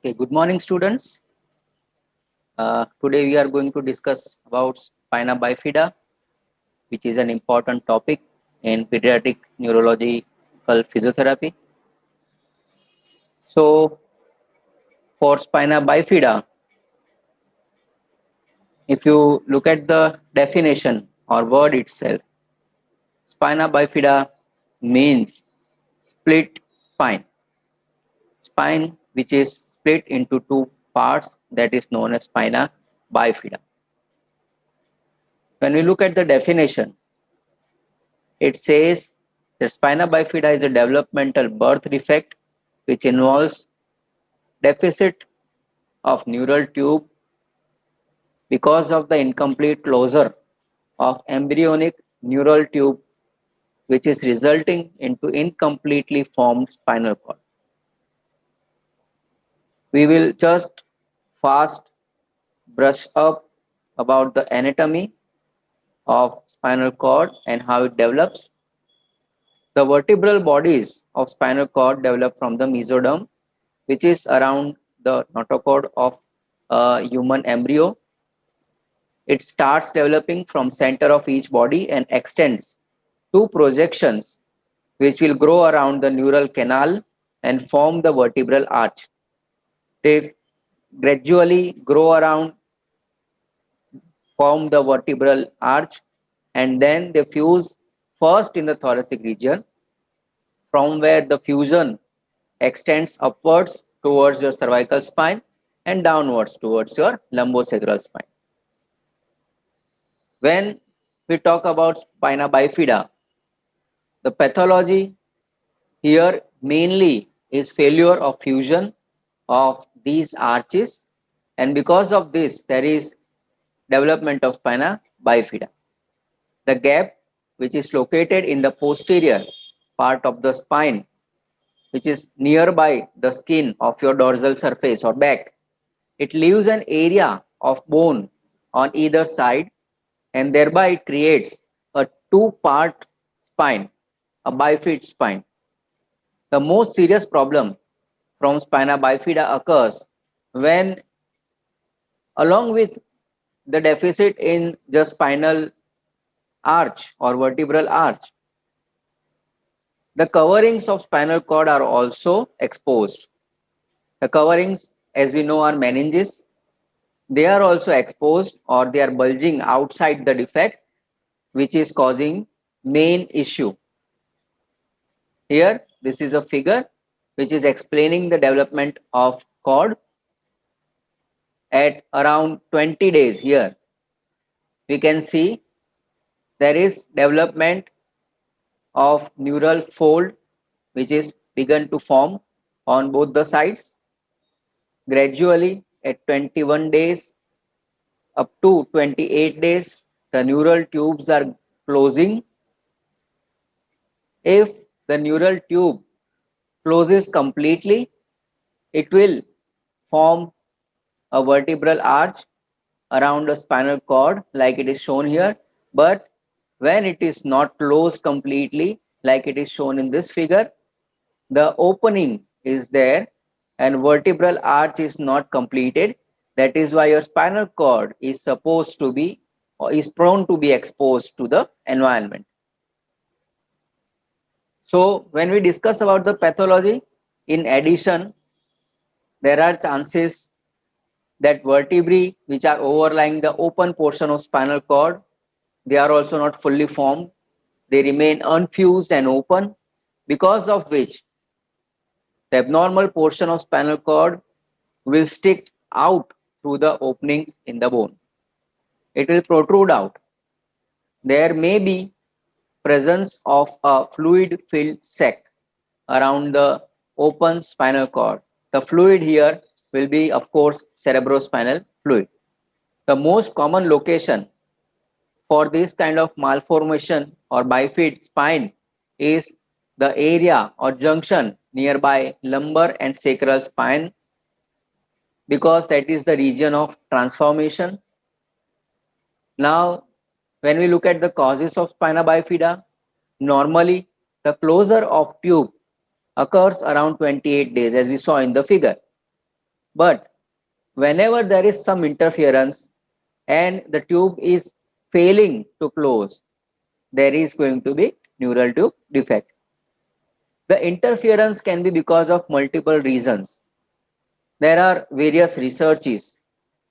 Okay, good morning, students. Today we are going to discuss about spina bifida, which is an important topic in pediatric neurological physiotherapy. So, for spina bifida, if you look at the definition or word itself, spina bifida means split spine. Spine which is split into two parts, that is known as spina bifida. When we look at the definition, it says that spina bifida is a developmental birth defect which involves deficit of neural tube because of the incomplete closure of embryonic neural tube, which is resulting into incompletely formed spinal cord. We will just fast brush up about the anatomy of spinal cord and how it develops. The vertebral bodies of spinal cord develop from the mesoderm, which is around the notochord of a human embryo. It starts developing from center of each body and extends to projections which will grow around the neural canal and form the vertebral arch. They gradually grow around, form the vertebral arch, and then they fuse first in the thoracic region, from where the fusion extends upwards towards your cervical spine and downwards towards your lumbosacral spine. When we talk about spina bifida, the pathology here mainly is failure of fusion of these arches, and because of this there is development of spina bifida. The gap which is located in the posterior part of the spine, which is nearby the skin of your dorsal surface or back, it leaves an area of bone on either side, and thereby it creates a two-part spine, a bifid spine. The most serious problem from spina bifida occurs when, along with the deficit in the spinal arch or vertebral arch, the coverings of spinal cord are also exposed. The coverings, as we know, are meninges. They are also exposed or they are bulging outside the defect, which is causing main issue. Here, this is a figure which is explaining the development of cord at around 20 days. Here, we can see there is development of neural fold which is begun to form on both the sides. Gradually, at 21 days up to 28 days, the neural tubes are closing. If the neural tube closes completely, it will form a vertebral arch around the spinal cord like it is shown here. But when it is not closed completely like it is shown in this figure, the opening is there and vertebral arch is not completed. That is why your spinal cord is supposed to be or is prone to be exposed to the environment. So when we discuss about the pathology, in addition, there are chances that vertebrae which are overlying the open portion of spinal cord, they are also not fully formed. They remain unfused and open, because of which the abnormal portion of spinal cord will stick out through the openings in the bone. It will protrude out. There may be presence of a fluid filled sac around the open spinal cord. The fluid here will be, of course, cerebrospinal fluid. The most common location for this kind of malformation or bifid spine is the area or junction nearby lumbar and sacral spine, because that is the region of transformation. Now, when we look at the causes of spina bifida, normally the closure of tube occurs around 28 days, as we saw in the figure. But whenever there is some interference and the tube is failing to close, there is going to be neural tube defect. The interference can be because of multiple reasons. There are various researches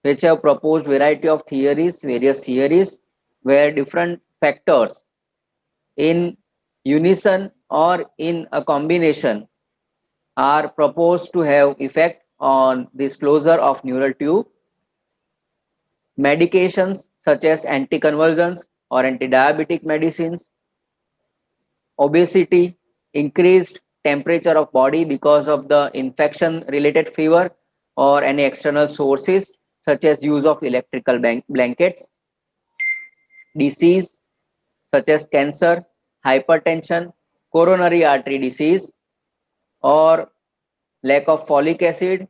which have proposed variety of theories, various theories where different factors in unison or in a combination are proposed to have effect on this closure of neural tube. Medications such as anticonvulsants or antidiabetic medicines, obesity, increased temperature of body because of the infection related fever or any external sources such as use of electrical blankets, disease such as cancer, hypertension, coronary artery disease, or lack of folic acid.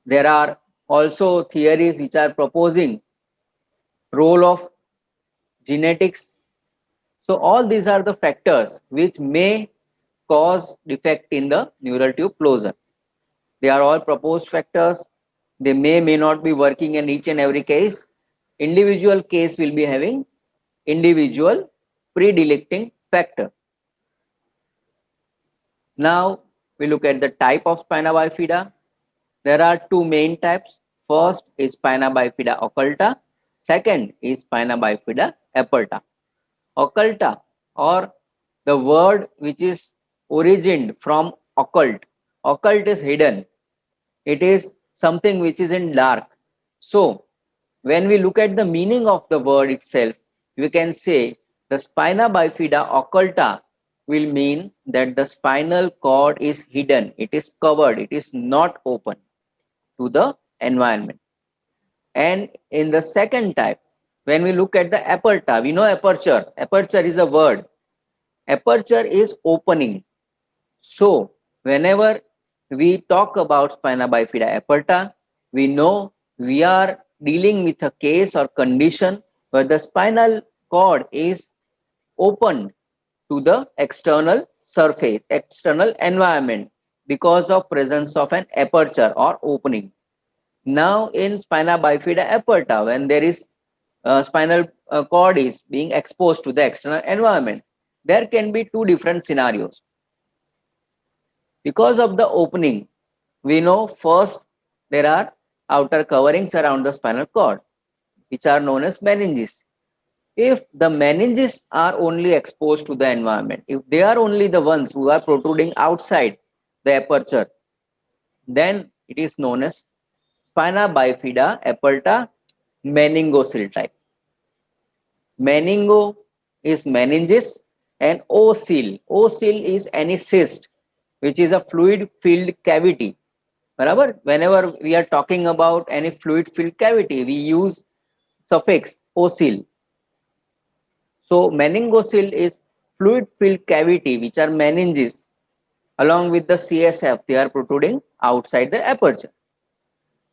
There are also theories which are proposing role of genetics. So all these are the factors which may cause defect in the neural tube closure. They are all proposed factors. They may not be working in each and every case. Individual case will be having individual predilecting factor. Now we look at the type of spina bifida. There are two main types. First is spina bifida occulta. Second is spina bifida aperta. Occulta, or the word which is origined from occult. Occult is hidden. It is something which is in dark. So when we look at the meaning of the word itself, we can say the spina bifida occulta will mean that the spinal cord is hidden, it is covered, it is not open to the environment. And in the second type, when we look at the aperta, we know aperture. Aperture is a word. Aperture is opening. So whenever we talk about spina bifida aperta, we know we are dealing with a case or condition where the spinal cord is opened to the external surface, external environment because of presence of an aperture or opening. Now in spina bifida aperta, when there is spinal cord is being exposed to the external environment, there can be two different scenarios. Because of the opening, we know first there are outer coverings around the spinal cord, which are known as meninges. If the meninges are only exposed to the environment, if they are only the ones who are protruding outside the aperture, then it is known as spina bifida aperta meningocele type. Meningo is meninges and ocele. Ocele is any cyst, which is a fluid filled cavity. Whenever we are talking about any fluid filled cavity, we use suffix ocele. So meningocele is fluid filled cavity which are meninges along with the CSF. They are protruding outside the aperture.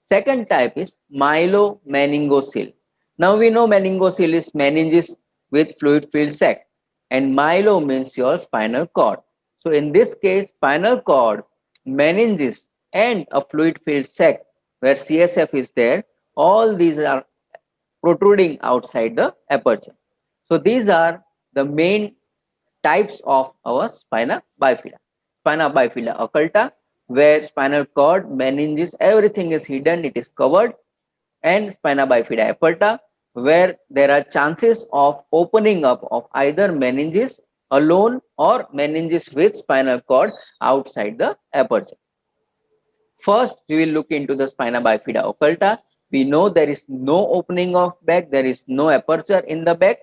Second type is myelomeningocele. Now we know meningocele is meninges with fluid filled sac, and myelo means your spinal cord. So in this case, spinal cord, meninges, and a fluid filled sac where CSF is there, all these are protruding outside the aperture. So these are the main types of our spina bifida. Spina bifida occulta, where spinal cord, meninges, everything is hidden, it is covered, and spina bifida aperta, where there are chances of opening up of either meninges alone or meninges with spinal cord outside the aperture. First, we will look into the spina bifida occulta. We know there is no opening of back, there is no aperture in the back.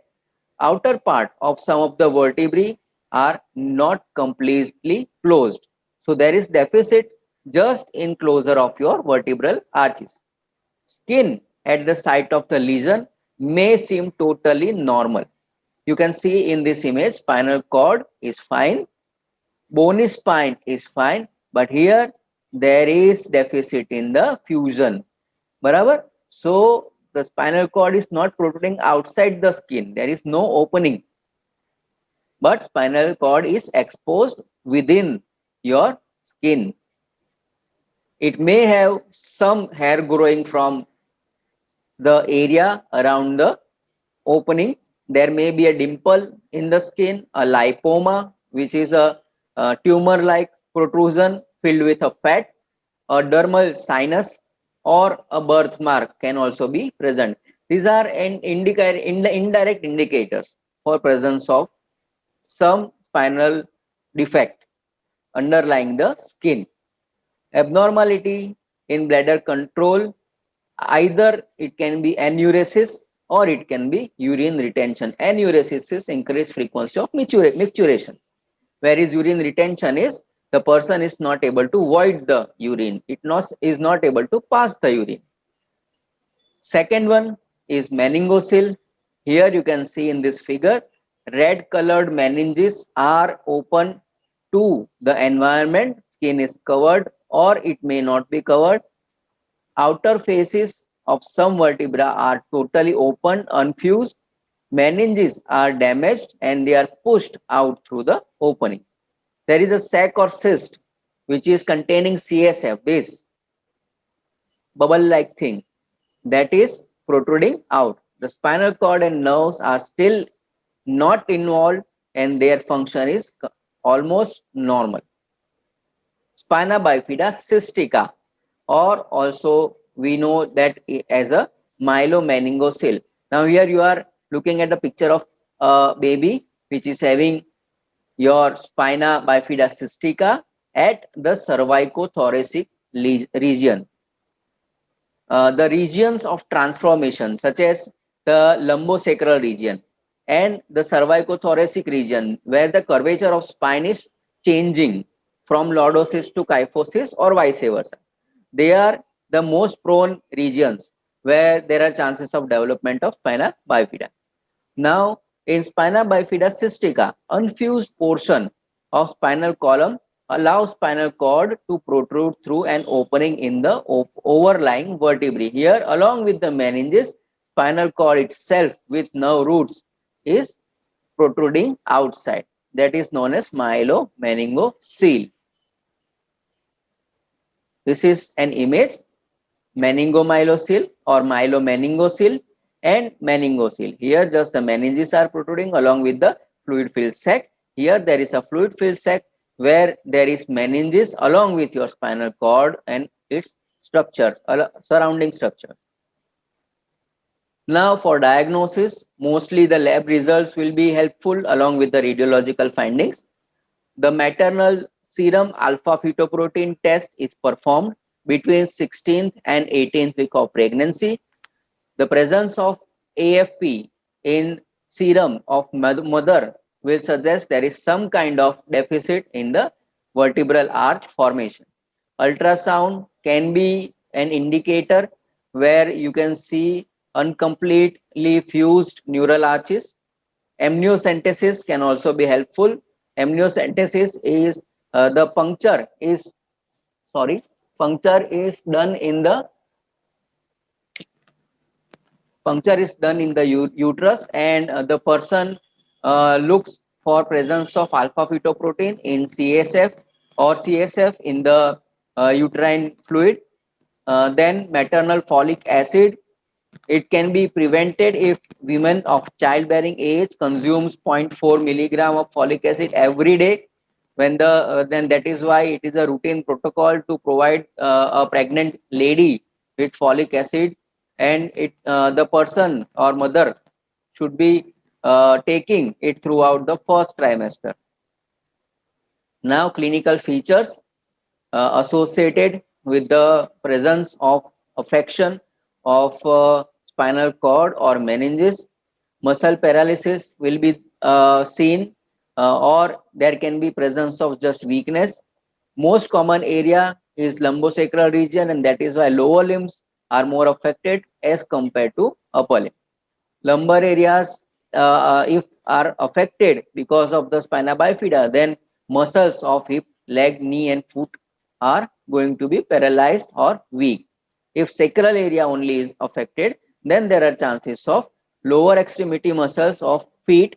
Outer part of some of the vertebrae are not completely closed. So there is deficit just in closure of your vertebral arches. Skin at the site of the lesion may seem totally normal. You can see in this image, spinal cord is fine, bony spine is fine, but here there is deficit in the fusion. Barabar? So the spinal cord is not protruding outside the skin. There is no opening. But spinal cord is exposed within your skin. It may have some hair growing from the area around the opening. There may be a dimple in the skin, a lipoma, which is a tumor-like protrusion filled with a fat, a dermal sinus, or a birthmark can also be present. These are indirect indicators for presence of some spinal defect underlying the skin. Abnormality in bladder control, either it can be enuresis or it can be urine retention. Enuresis is increased frequency of micturition, whereas urine retention is the person is not able to void the urine. Is not able to pass the urine. Second one is meningocele. Here you can see in this figure, red colored meninges are open to the environment. Skin is covered or it may not be covered. Outer faces of some vertebra are totally open, unfused. Meninges are damaged and they are pushed out through the opening. There is a sac or cyst which is containing CSF, this bubble-like thing that is protruding out. The spinal cord and nerves are still not involved and their function is almost normal. Spina bifida cystica, or also we know that as a myelomeningocele. Now here you are looking at the picture of a baby which is having your spina bifida cystica at the cervicothoracic region. The regions of transformation such as the lumbosacral region and the cervicothoracic region where the curvature of spine is changing from lordosis to kyphosis or vice versa. They are the most prone regions where there are chances of development of spina bifida. Now, in spina bifida cystica, unfused portion of spinal column allows spinal cord to protrude through an opening in the overlying vertebrae. Here, along with the meninges, spinal cord itself with nerve roots is protruding outside. That is known as myelomeningocele. This is an image, meningomyelocele or myelomeningocele and meningocele. Here just the meninges are protruding along with the fluid filled sac. Here there is a fluid filled sac where there is meninges along with your spinal cord and its structures, surrounding structures. Now for diagnosis, mostly the lab results will be helpful along with the radiological findings. The maternal serum alpha fetoprotein test is performed between 16th and 18th week of pregnancy. The presence of AFP in serum of mother will suggest there is some kind of deficit in the vertebral arch formation. Ultrasound can be an indicator where you can see incompletely fused neural arches. Amniocentesis can also be helpful. Amniocentesis is the puncture is done in the uterus, and the person looks for presence of alpha fetoprotein in CSF or CSF in the uterine fluid. Then maternal folic acid, it can be prevented if women of childbearing age consumes 0.4 milligram of folic acid every day. When then that is why it is a routine protocol to provide a pregnant lady with folic acid, and the person or mother should be taking it throughout the first trimester. Now clinical features associated with the presence of affection of spinal cord or meninges. Muscle paralysis will be seen, or there can be presence of just weakness. Most common area is lumbosacral region, and that is why lower limbs are more affected as compared to upper limb. Lumbar areas, if are affected because of the spina bifida, then muscles of hip, leg, knee and foot are going to be paralyzed or weak. If sacral area only is affected, then there are chances of lower extremity muscles of feet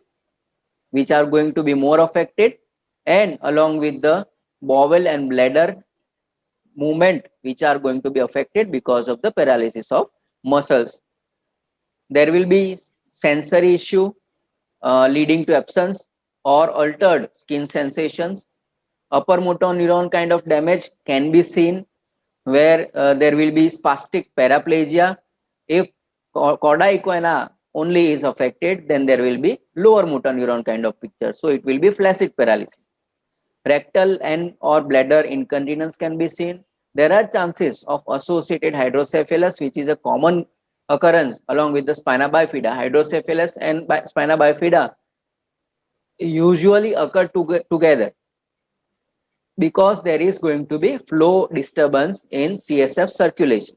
which are going to be more affected, and along with the bowel and bladder movement which are going to be affected because of the paralysis of muscles. There will be sensory issue leading to absence or altered skin sensations. Upper motor neuron kind of damage can be seen where there will be spastic paraplegia. If cauda equina only is affected, then there will be lower motor neuron kind of picture. So it will be flaccid paralysis. Rectal and or bladder incontinence can be seen. There are chances of associated hydrocephalus, which is a common occurrence along with the spina bifida. Hydrocephalus and spina bifida usually occur together because there is going to be flow disturbance in CSF circulation.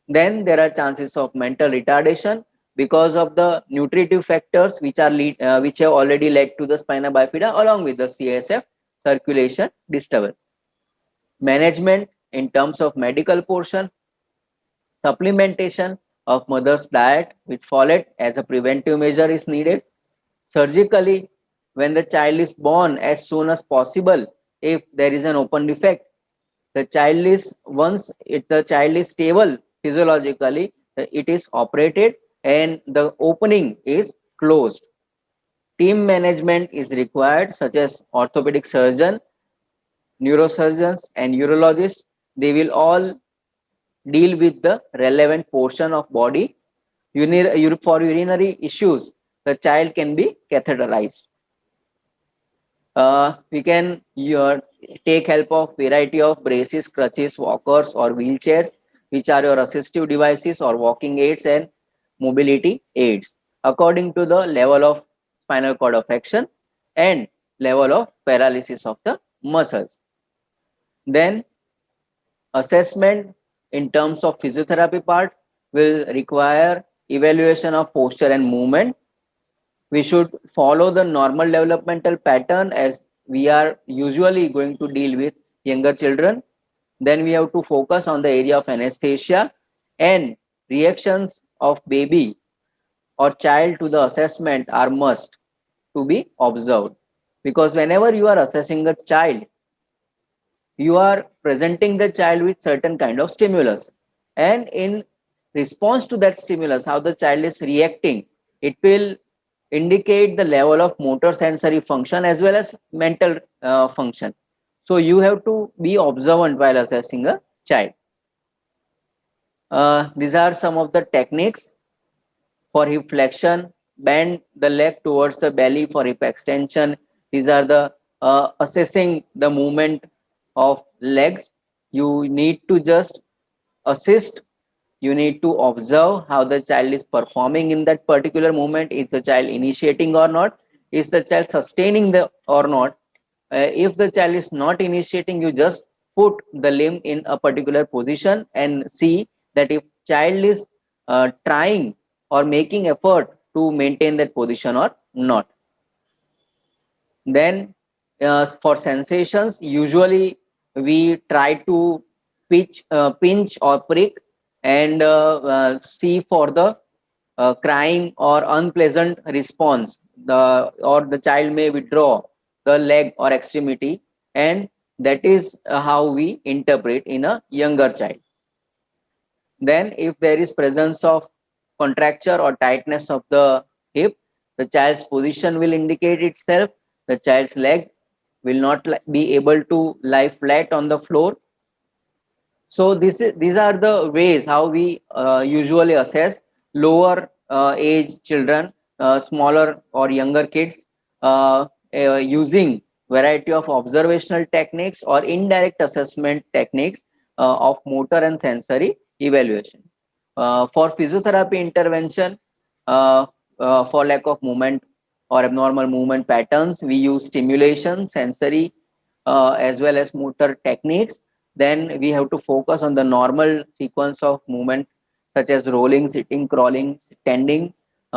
Then there are chances of mental retardation because of the nutritive factors which are which have already led to the spina bifida along with the CSF circulation disturbance. Management in terms of medical portion, supplementation of mother's diet with folate as a preventive measure is needed. Surgically, when the child is born as soon as possible, if there is an open defect, the child is once the child is stable physiologically, it is operated and the opening is closed. Team management is required, such as orthopedic surgeon, neurosurgeons and urologists. They will all deal with the relevant portion of body. For urinary issues, the child can be catheterized. We can take help of variety of braces, crutches, walkers or wheelchairs, which are your assistive devices or walking aids and mobility aids according to the level of spinal cord affection and level of paralysis of the muscles. Then assessment in terms of physiotherapy part will require evaluation of posture and movement. We should follow the normal developmental pattern as we are usually going to deal with younger children. Then we have to focus on the area of anesthesia and reactions of baby or child to the assessment are must to be observed, because whenever you are assessing a child, you are presenting the child with certain kind of stimulus, and in response to that stimulus how the child is reacting, it will indicate the level of motor sensory function as well as mental function. So you have to be observant while assessing a child. These are some of the techniques for hip flexion. Bend the leg towards the belly for hip extension. These are the assessing the movement of legs. You need to just assist. You need to observe how the child is performing in that particular movement. Is the child initiating or not? Is the child sustaining the or not? If the child is not initiating, you just put the limb in a particular position and see that if child is trying or making effort to maintain that position or not. Then for sensations, usually we try to pinch or prick and see for the crying or unpleasant response. The child may withdraw the leg or extremity, and that is how we interpret in a younger child. Then if there is presence of contracture or tightness of the hip, the child's position will indicate itself. The child's leg will not be able to lie flat on the floor. So these are the ways how we usually assess lower age children, smaller or younger kids, using variety of observational techniques or indirect assessment techniques of motor and sensory evaluation. For physiotherapy intervention, for lack of movement or abnormal movement patterns, we use stimulation, sensory, as well as motor techniques. Then we have to focus on the normal sequence of movement such as rolling, sitting, crawling, standing.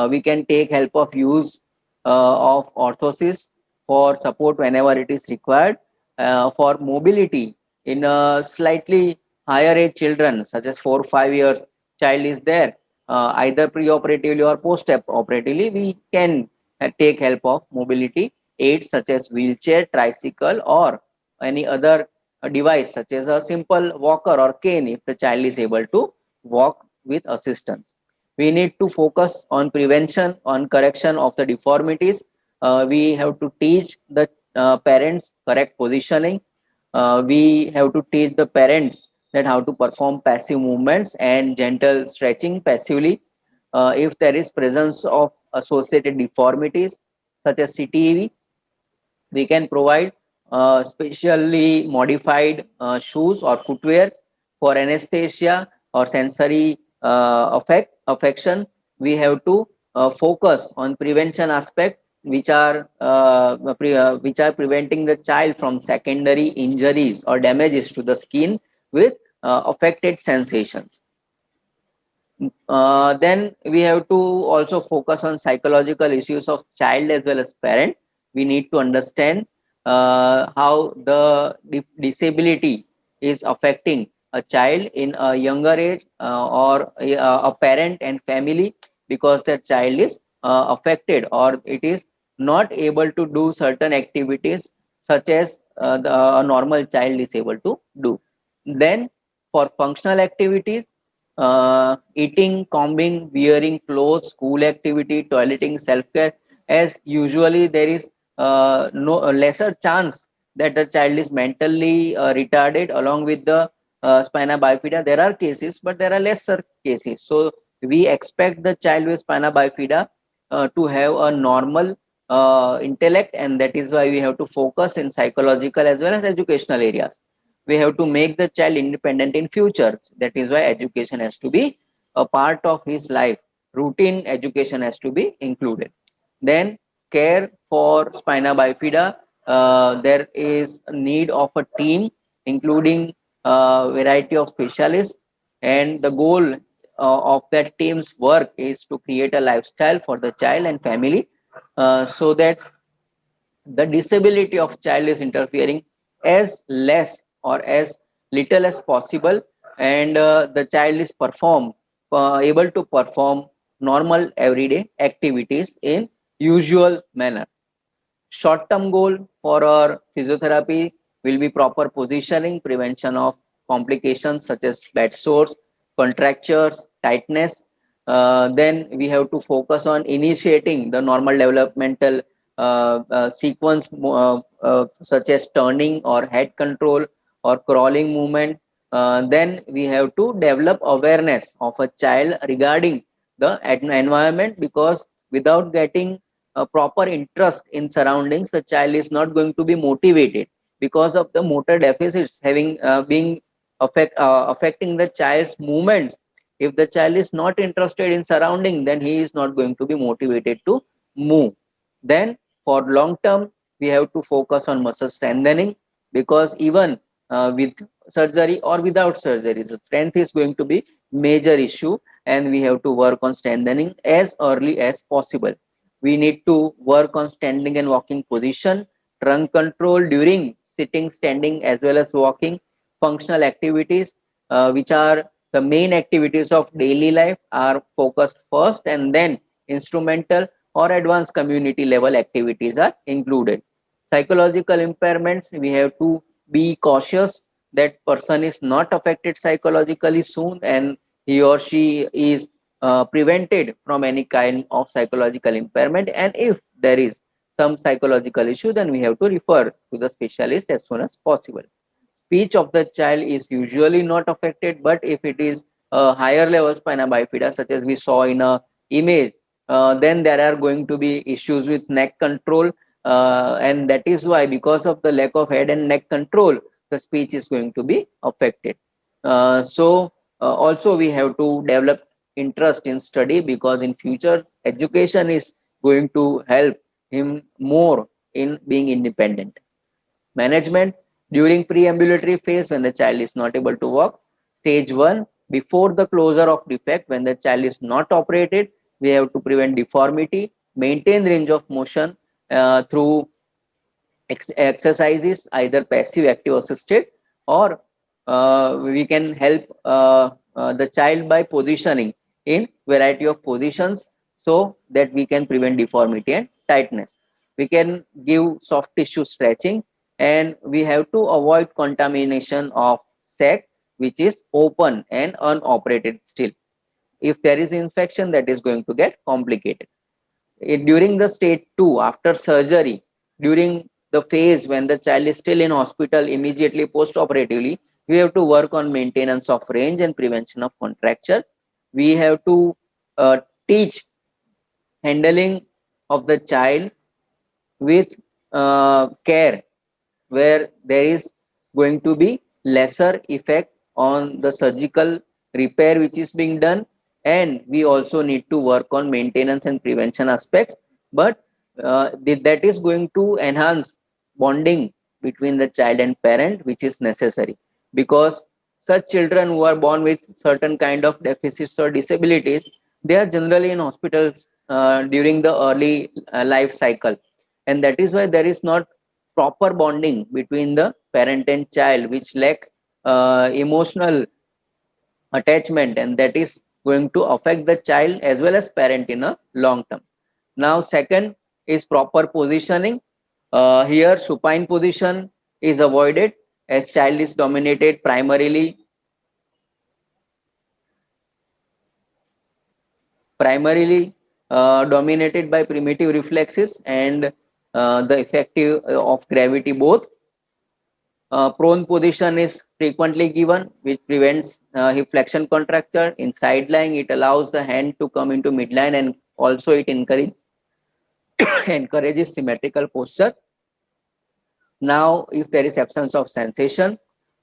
We can take help of use of orthosis for support whenever it is required. For mobility in a slightly higher age children such as 4 or 5 years child is there, either pre-operatively or post-operatively, we can take help of mobility aids such as wheelchair, tricycle or any other a device such as a simple walker or cane if the child is able to walk with assistance. We need to focus on prevention, on correction of the deformities. We have to teach the parents correct positioning. We have to teach the parents that how to perform passive movements and gentle stretching passively. If there is presence of associated deformities such as CTEV, we can provide specially modified shoes or footwear for anesthesia or sensory affection. We have to focus on prevention aspect, which are preventing the child from secondary injuries or damages to the skin with affected sensations. Then we have to also focus on psychological issues of child as well as parent. We need to understand how the disability is affecting a child in a younger age, or a parent and family, because that child is affected or it is not able to do certain activities such as a normal child is able to do. Then for functional activities, eating, combing, wearing clothes, school activity, toileting, self-care, as usually there is no lesser chance that the child is mentally retarded along with the spina bifida. There are cases, but there are lesser cases. So we expect the child with spina bifida to have a normal intellect, and that is why we have to focus in psychological as well as educational areas. We have to make the child independent in future. That is why education has to be a part of his life. Routine education has to be included. Then care for spina bifida. There is a need of a team, including a variety of specialists, and the goal of that team's work is to create a lifestyle for the child and family, so that the disability of child is interfering as less or as little as possible, and the child is able to perform normal everyday activities in usual manner. Short term goal for our physiotherapy will be proper positioning, prevention of complications such as bed sores, contractures, tightness. Then we have to focus on initiating the normal developmental sequence, such as turning or head control or crawling movement. Then we have to develop awareness of a child regarding the environment, because without getting a proper interest in surroundings, the child is not going to be motivated, because of the motor deficits having being affecting the child's movements. If the child is not interested in surrounding, then he is not going to be motivated to move. Then for long term, we have to focus on muscle strengthening, because even with surgery or without surgery, the strength is going to be major issue, and we have to work on strengthening as early as possible. We need to work on standing and walking position, trunk control during sitting, standing, as well as walking. Functional activities, which are the main activities of daily life, are focused first, and then instrumental or advanced community level activities are included. Psychological impairments, we have to be cautious that person is not affected psychologically soon, and he or she is prevented from any kind of psychological impairment. And if there is some psychological issue, then we have to refer to the specialist as soon as possible. Speech of the child is usually not affected, but if it is a higher level spina bifida, such as we saw in a image, then there are going to be issues with neck control, and that is why, because of the lack of head and neck control, the speech is going to be affected. Also we have to develop interest in study, because in future education is going to help him more in being independent. Management during pre-ambulatory phase, when the child is not able to walk. Stage 1, before the closure of defect, when the child is not operated, we have to prevent deformity, maintain range of motion through exercises, either passive, active, assisted, or we can help the child by positioning in variety of positions, so that we can prevent deformity and tightness. We can give soft tissue stretching, and we have to avoid contamination of sac which is open and unoperated still. If there is infection, that is going to get complicated. During the stage 2 after surgery, during the phase when the child is still in hospital, immediately post operatively, we have to work on maintenance of range and prevention of contracture. We have to teach handling of the child with care, where there is going to be lesser effect on the surgical repair which is being done, and we also need to work on maintenance and prevention aspects. But that is going to enhance bonding between the child and parent, which is necessary, because such children who are born with certain kind of deficits or disabilities, they are generally in hospitals during the early life cycle, and that is why there is not proper bonding between the parent and child, which lacks emotional attachment, and that is going to affect the child as well as parent in a long term. Now second is proper positioning. Here supine position is avoided as child is dominated primarily dominated by primitive reflexes and the effective of gravity both. Prone position is frequently given, which prevents hip flexion contracture. In side lying, it allows the hand to come into midline, and also it encourages symmetrical posture. Now, if there is absence of sensation,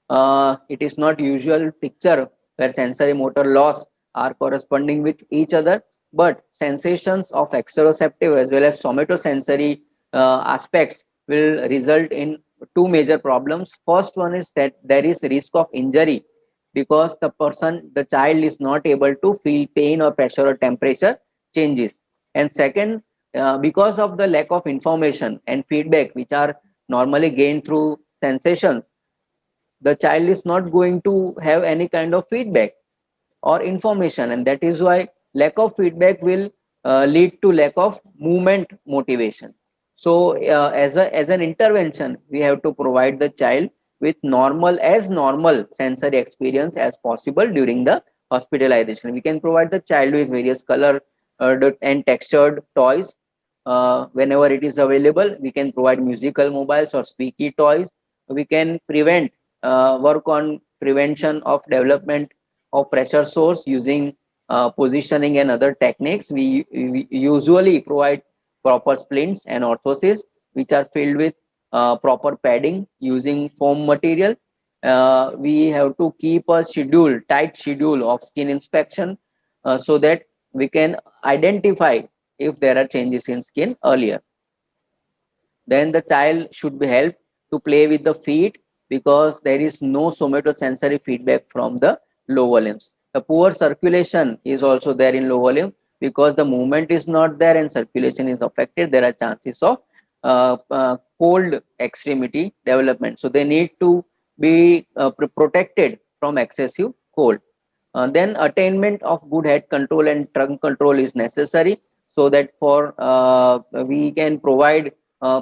it is not usual picture where sensory motor loss are corresponding with each other, but sensations of exteroceptive as well as somatosensory aspects will result in two major problems. First one is that there is risk of injury because the child is not able to feel pain or pressure or temperature changes. And second, because of the lack of information and feedback which are normally gained through sensations, the child is not going to have any kind of feedback or information, and that is why lack of feedback will lead to lack of movement motivation. So as an intervention, we have to provide the child with normal sensory experience as possible during the hospitalization. We can provide the child with various color and textured toys whenever it is available. We can provide musical mobiles or squeaky toys. We can work on prevention of development of pressure source using positioning and other techniques. We usually provide proper splints and orthoses which are filled with proper padding using foam material. We have to keep a tight schedule of skin inspection so that we can identify if there are changes in skin earlier. Then the child should be helped to play with the feet because there is no somatosensory feedback from the lower limbs. The poor circulation is also there in lower limb because the movement is not there and circulation is affected. There are chances of cold extremity development. So they need to be protected from excessive cold. Then attainment of good head control and trunk control is necessary so that for we can provide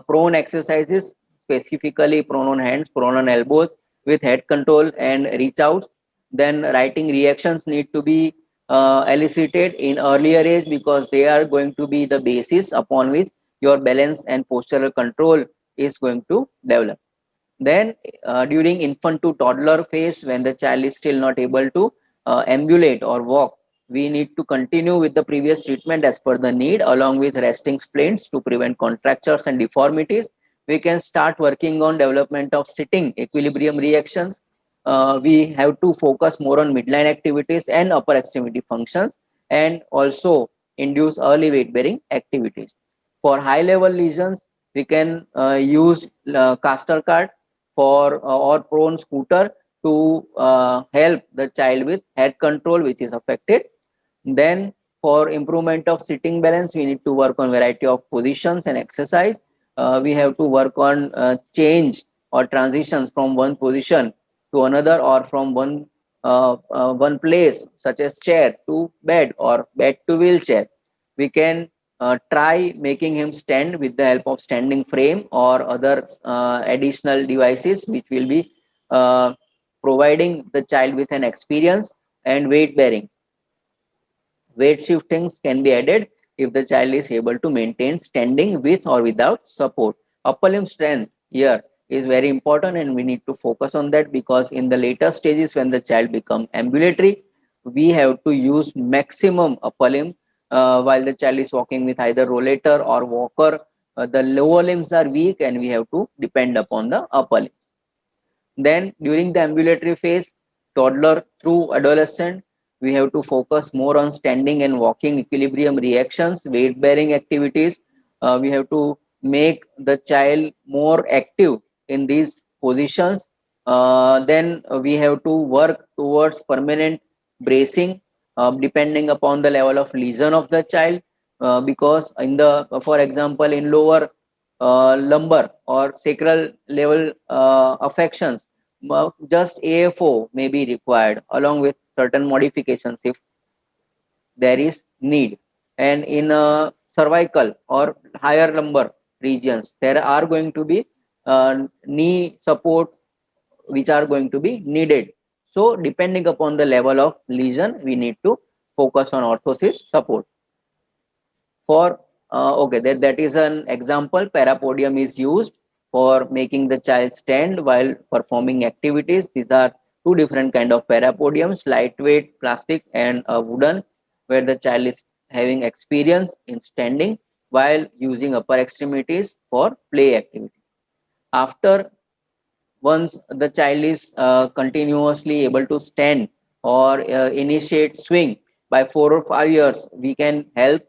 prone exercises, specifically prone on hands, prone on elbows with head control and reach outs. Then writing reactions need to be elicited in earlier age because they are going to be the basis upon which your balance and postural control is going to develop. Then during infant to toddler phase, when the child is still not able to ambulate or walk, we need to continue with the previous treatment as per the need, along with resting splints to prevent contractures and deformities. We can start working on development of sitting equilibrium reactions. We have to focus more on midline activities and upper extremity functions, and also induce early weight bearing activities. For high level lesions, we can use caster cart or prone scooter to help the child with head control which is affected. Then for improvement of sitting balance, we need to work on variety of positions and exercise. We have to work on change or transitions from one position to another, or from one place such as chair to bed or bed to wheelchair. We can try making him stand with the help of standing frame or other additional devices which will be uh, providing the child with an experience. And weight bearing, weight shiftings can be added if the child is able to maintain standing with or without support. Upper limb strength here is very important, and we need to focus on that, because in the later stages when the child becomes ambulatory, we have to use maximum upper limb while the child is walking with either rollator or walker. The lower limbs are weak and we have to depend upon the upper limbs. Then during the ambulatory phase, toddler through adolescent, we have to focus more on standing and walking equilibrium reactions, weight bearing activities. We have to make the child more active in these positions. Then we have to work towards permanent bracing, depending upon the level of lesion of the child. Because in the, for example, in lower lumbar or sacral level affections, just AFO may be required along with certain modifications if there is need. And in cervical or higher lumbar regions, there are going to be knee support which are going to be needed. So depending upon the level of lesion, we need to focus on orthosis support. For okay, that is an example. Parapodium is used for making the child stand while performing activities. These are two different kind of parapodiums: lightweight plastic and wooden, where the child is having experience in standing while using upper extremities for play activity. After, once the child is continuously able to stand or initiate swing by 4 or 5 years, we can help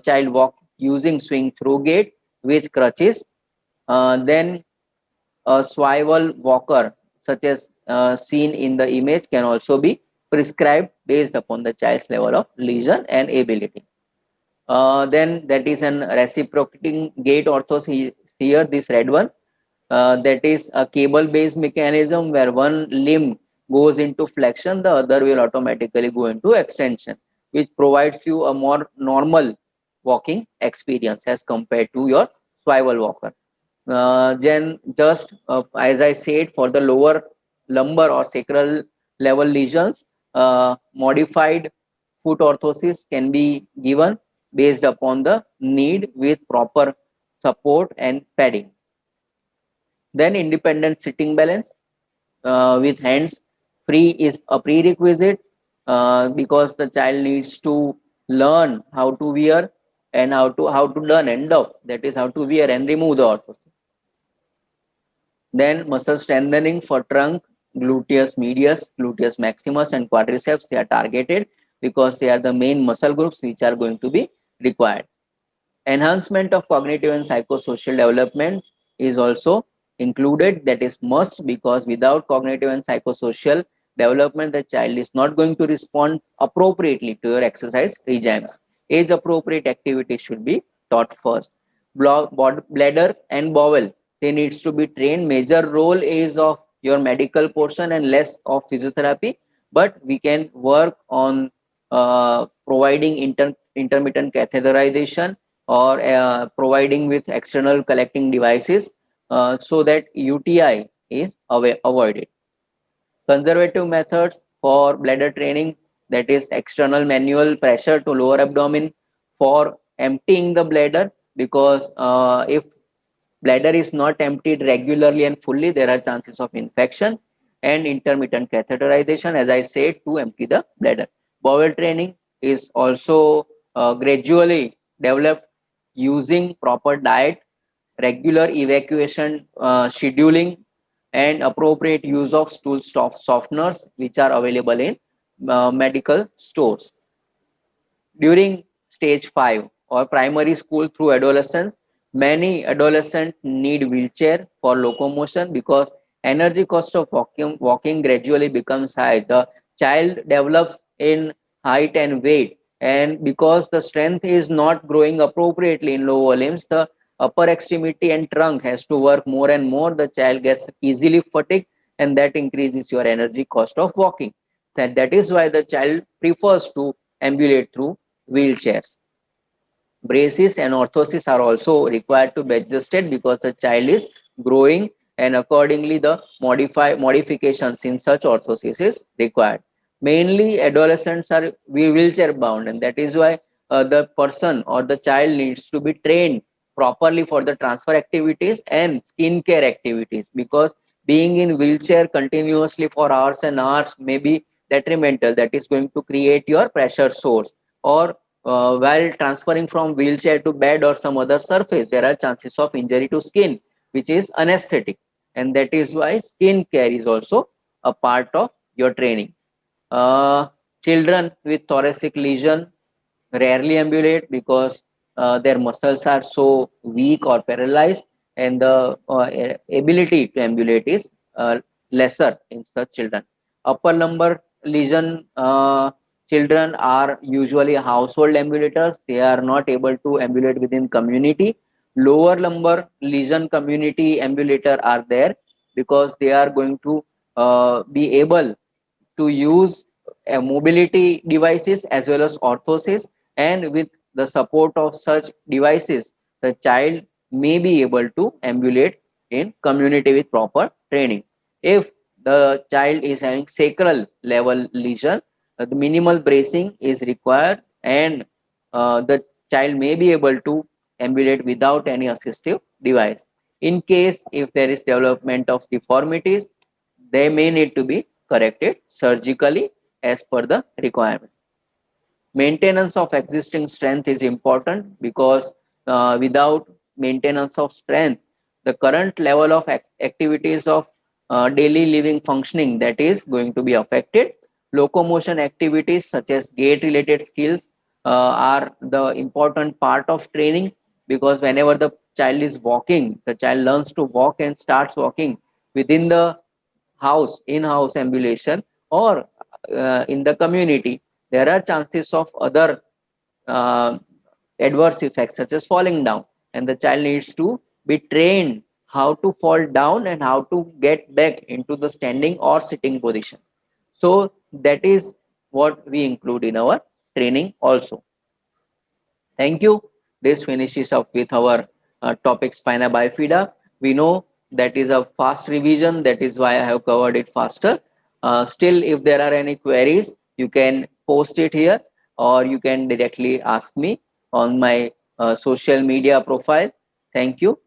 child walk using swing through gait with crutches. Then a swivel walker, such as seen in the image, can also be prescribed based upon the child's level of lesion and ability. Then that is an reciprocating gait orthosis here, this red one. That is a cable based mechanism where one limb goes into flexion, the other will automatically go into extension, which provides you a more normal walking experience as compared to your swivel walker. Then just as I said, for the lower lumbar or sacral level lesions, modified foot orthosis can be given based upon the need with proper support and padding. Then independent sitting balance with hands free is a prerequisite, because the child needs to learn how to wear and how to learn end of, that is how to wear and remove the orthosis. Then muscle strengthening for trunk, gluteus medius, gluteus maximus, and quadriceps, they are targeted because they are the main muscle groups which are going to be required. Enhancement of cognitive and psychosocial development is also included. That is must, because without cognitive and psychosocial development, the child is not going to respond appropriately to your exercise regimes. Age appropriate activities should be taught first. Bladder and bowel, they needs to be trained. Major role is of your medical portion and less of physiotherapy, but we can work on providing intermittent catheterization or providing with external collecting devices, so that UTI is avoided. Conservative methods for bladder training, that is external manual pressure to lower abdomen for emptying the bladder, because if bladder is not emptied regularly and fully, there are chances of infection. And intermittent catheterization, as I said, to empty the bladder. Bowel training is also gradually developed using proper diet, regular evacuation scheduling, and appropriate use of stool softeners which are available in medical stores. During stage 5 or primary school through adolescence, many adolescents need wheelchair for locomotion, because energy cost of walking gradually becomes high. The child develops in height and weight, and because the strength is not growing appropriately in lower limbs, the upper extremity and trunk has to work more and more. The child gets easily fatigued, and that increases your energy cost of walking. That is why the child prefers to ambulate through wheelchairs. Braces and orthosis are also required to be adjusted because the child is growing, and accordingly the modifications in such orthosis is required. Mainly adolescents are wheelchair bound, and that is why the person or the child needs to be trained properly for the transfer activities and skincare activities, because being in wheelchair continuously for hours and hours may be detrimental. That is going to create your pressure source, or while transferring from wheelchair to bed or some other surface, there are chances of injury to skin, which is anesthetic. And that is why skin care is also a part of your training. Uh, Children with thoracic lesion rarely ambulate because their muscles are so weak or paralyzed, and the ability to ambulate is lesser in such children. Upper lumbar lesion children are usually household ambulators. They are not able to ambulate within community. Lower lumbar lesion community ambulator are there because they are going to be able to use mobility devices as well as orthosis, and with the support of such devices the child may be able to ambulate in community with proper training. If the child is having sacral level lesion, the minimal bracing is required, and the child may be able to ambulate without any assistive device. In case if there is development of deformities, they may need to be corrected surgically as per the requirement. Maintenance of existing strength is important because without maintenance of strength, the current level of activities of daily living functioning, that is going to be affected. Locomotion activities such as gait related skills are the important part of training, because whenever the child is walking, the child learns to walk and starts walking within the house, in-house ambulation, or in the community, there are chances of other uh, adverse effects such as falling down, and the child needs to be trained how to fall down and how to get back into the standing or sitting position. So that is what we include in our training also. Thank you. This finishes up with our topic spina bifida. We know that is a fast revision. That is why I have covered it faster. Still, if there are any queries, you can post it here, or you can directly ask me on my social media profile. Thank you.